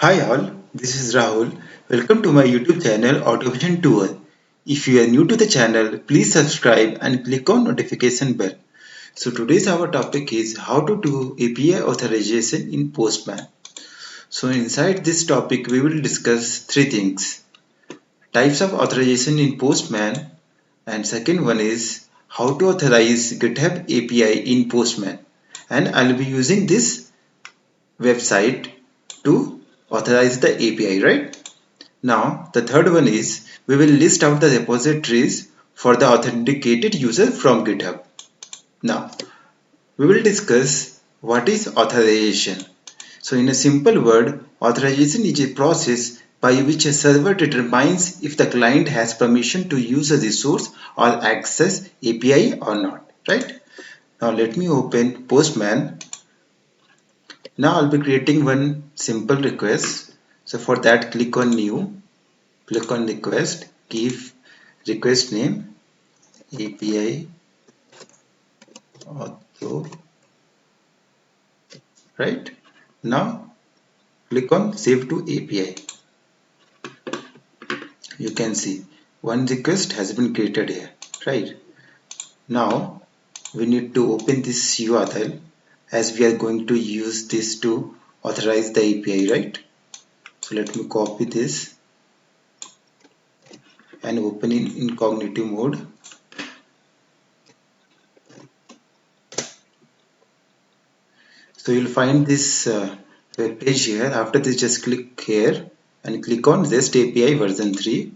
Hi all, this is Rahul. Welcome to my YouTube channel Automation Tour. If you are new to the channel, please subscribe and click on notification bell. So today's our topic is how to do API authorization in Postman. So inside this topic we will discuss three things. Types of authorization in Postman, and second one is how to authorize GitHub API in Postman. And I'll be using this website to authorize the API, right? Now, the third one is we will list out the repositories for the authenticated user from GitHub. Now, we will discuss what is authorization. So, in a simple word, authorization is a process by which a server determines if the client has permission to use a resource or access API or not, right? Now, let me open Postman. Now, I'll be creating one simple request. So, for that, click on New. Click on request, give request name API auto, right? Now click on save to API. You can see one request has been created here, right? Now we need to open this URL as we are going to use this to authorize the API, right? So let me copy this and open in incognito mode. So you'll find this web page here. After this, just click here and click on REST API version 3.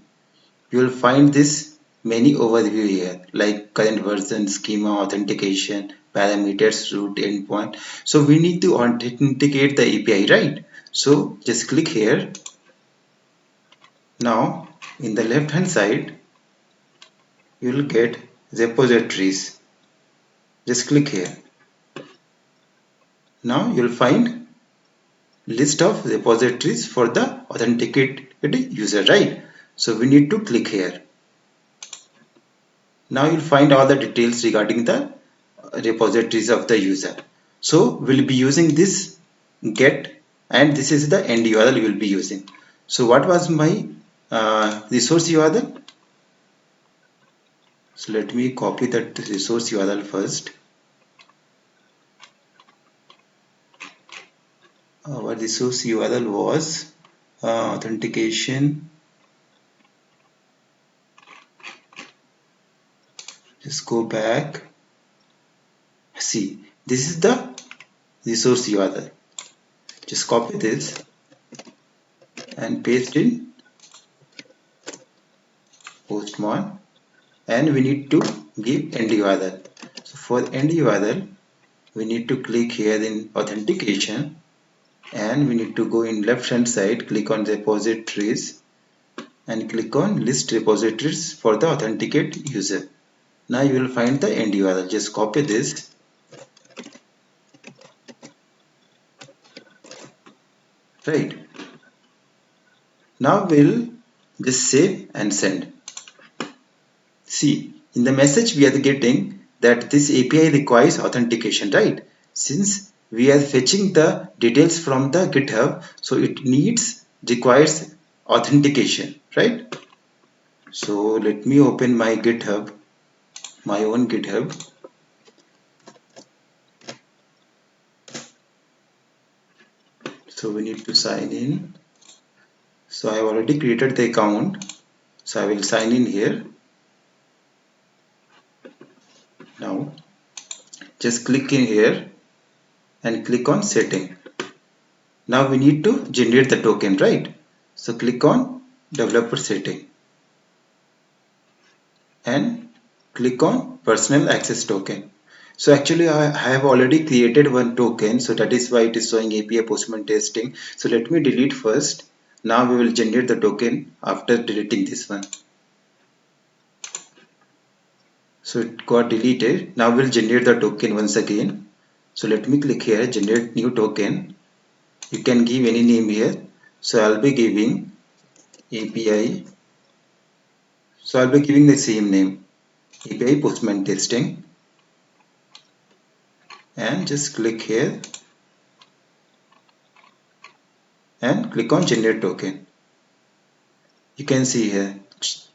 You will find this many overview here like current version, schema, authentication, parameters, root, endpoint. So we need to authenticate the API, right? So just click here. Now in the left hand side, you will get repositories. Just click here. Now you will find list of repositories for the authenticated user, right? So we need to click here. Now you'll find all the details regarding the repositories of the user. So we'll be using this get, and this is the end URL we will be using. So what was my resource URL? So let me copy that resource URL first. Our resource URL was authentication. Just go back. See, this is the resource URL. Just copy this and paste in Postman, and we need to give end URL. So for end URL, we need to click here in authentication, and we need to go in left hand side, click on repositories and click on list repositories for the authenticate user. Now you will find the end URL. Just copy this, right? Now we'll just save and send. See, in the message we are getting that this API requires authentication, right? Since we are fetching the details from the GitHub, so it requires authentication, right? So let me open my GitHub, my own GitHub. So we need to sign in. So I have already created the account. So I will sign in here. Now just click in here and click on setting. Now we need to generate the token, right? So click on developer setting and click on personal access token. So actually I have already created one token, so that is why it is showing API Postman testing. So let me delete first. Now we will generate the token after deleting this one. So it got deleted. Now we'll generate the token once again. So let me click here, generate new token. You can give any name here. So I'll be giving API. So I'll be giving the same name, API Postman testing, and just click here. and click on generate token. You can see here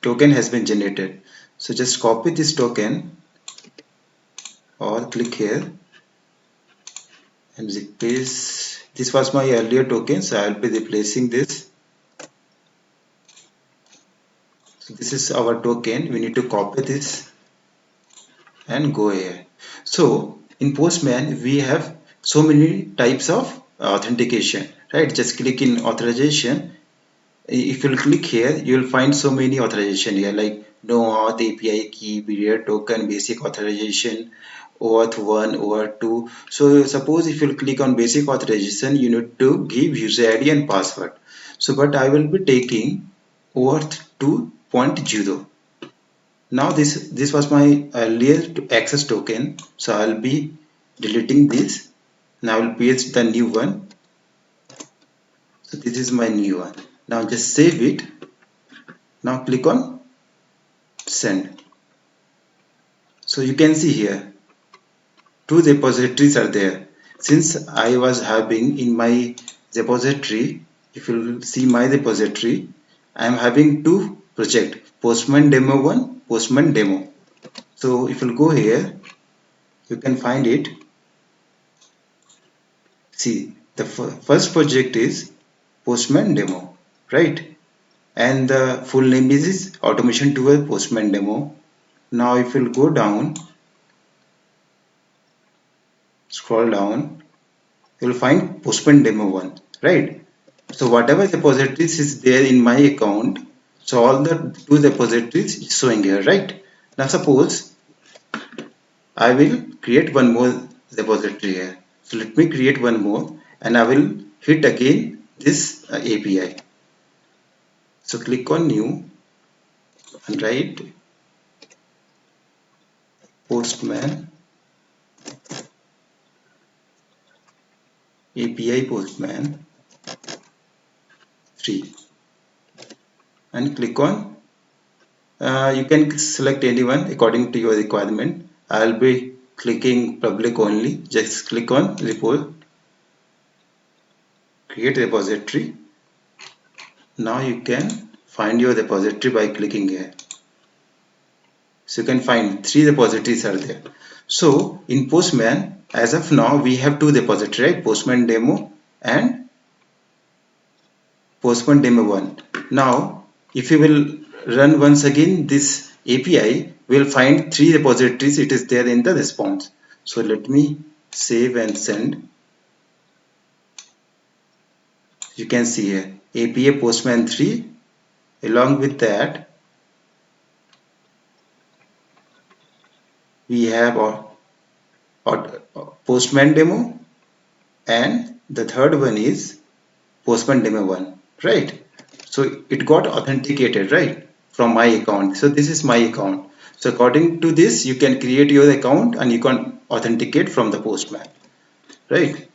token has been generated. So just copy this token or click here and replace. This was my earlier token, so I'll be replacing this. So this is our token. We need to copy this and go here. So in Postman we have so many types of authentication, right? Just click in authorization. If you'll click here, you'll find so many authorization here, like no auth, API key, period, token, basic authorization, OAuth 1, OAuth 2. So suppose if you'll click on basic authorization, you need to give user ID and password. So but I will be taking OAuth 2.0. Now this was my earlier access token, so I'll be deleting this. Now I will paste the new one. So this is my new one. Now just save it. Now click on send. So you can see here two repositories are there. Since I was having in my repository, if you see my repository, I am having two projects, Postman Demo 1, Postman Demo. So if you go here, you can find it. See, the first project is Postman Demo, right? And the full name is Automation Tool Postman Demo. Now if you'll go down, scroll down, you'll find Postman Demo 1, right? So whatever repositories is there in my account, so all the two repositories is showing here, right? Now suppose I will create one more repository here. So let me create one more and I will hit again this API. So click on new and write Postman API Postman 3 and click on you can select anyone according to your requirement. I'll be clicking public only. Just click on report, create repository. Now you can find your repository by clicking here. So you can find three repositories are there. So in Postman, as of now, we have two repositories, right? Postman Demo and Postman Demo 1. Now, if you will run once again this API, we will find three repositories. It is there in the response. So let me save and send. You can see here API Postman 3. Along with that, we have Postman Demo, and the third one is Postman Demo 1, right? So it got authenticated, right, from my account. So this is my account. So according to this, you can create your account and you can authenticate from the Postman, right?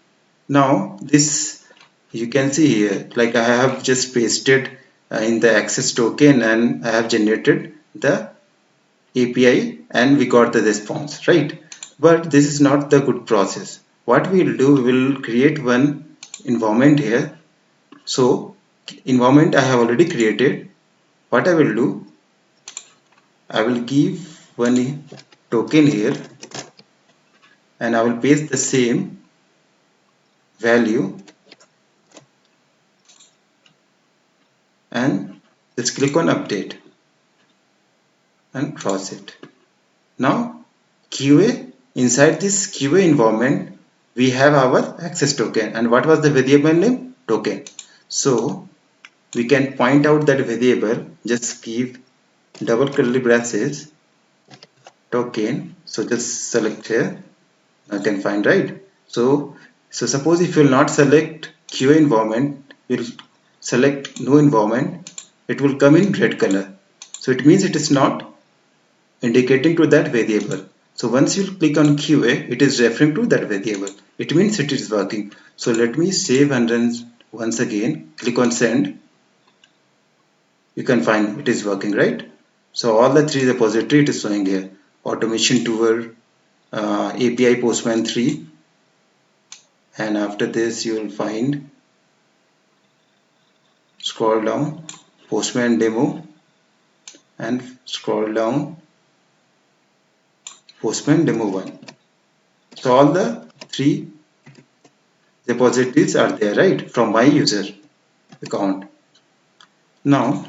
Now this you can see here, like I have just pasted in the access token and I have generated the API and we got the response, right? But this is not the good process. What we will do, we will create one environment here. So environment I have already created. What I will do, I will give one token here and I will paste the same value and just click on update and cross it. Now QA, inside this QA environment we have our access token, and what was the variable name? Token. So we can point out that variable, just give double curly braces token. So just select here, I can find, right? So suppose if you will not select QA environment, you will select no environment, it will come in red color. So it means it is not indicating to that variable. So once you click on QA, it is referring to that variable. It means it is working. So let me save and run once again. Click on send. You can find it is working, right? So all the three repository it is showing here. Automation Tool, API Postman 3, and after this you will find scroll down, Postman demo, and scroll down, Postman demo 1. So all the three repositories are there, right, from my user account. Now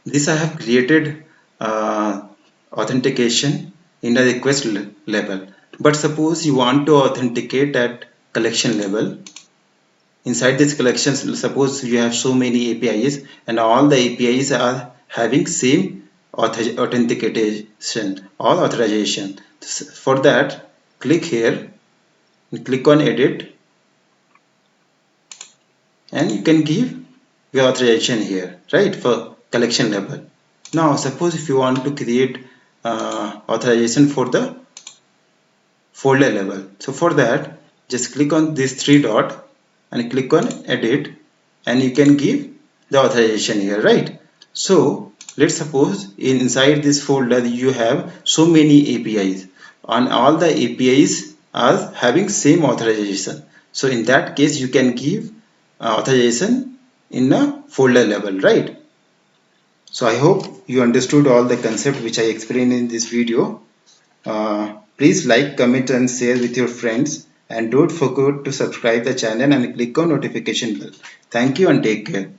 this I have created authentication in the request level, but suppose you want to authenticate at collection level. Inside this collection, suppose you have so many APIs and all the APIs are having same authentication or authorization. For that, click here and click on edit, and you can give your authorization here, right, for collection level. Now suppose if you want to create authorization for the folder level, so for that just click on this three dot and click on edit, and you can give the authorization here, right? So let's suppose inside this folder you have so many APIs and all the APIs are having same authorization. So in that case you can give authorization in a folder level, right? So I hope you understood all the concept which I explained in this video. Please like, comment and share with your friends, and don't forget to subscribe the channel and click on notification bell. Thank you and take care.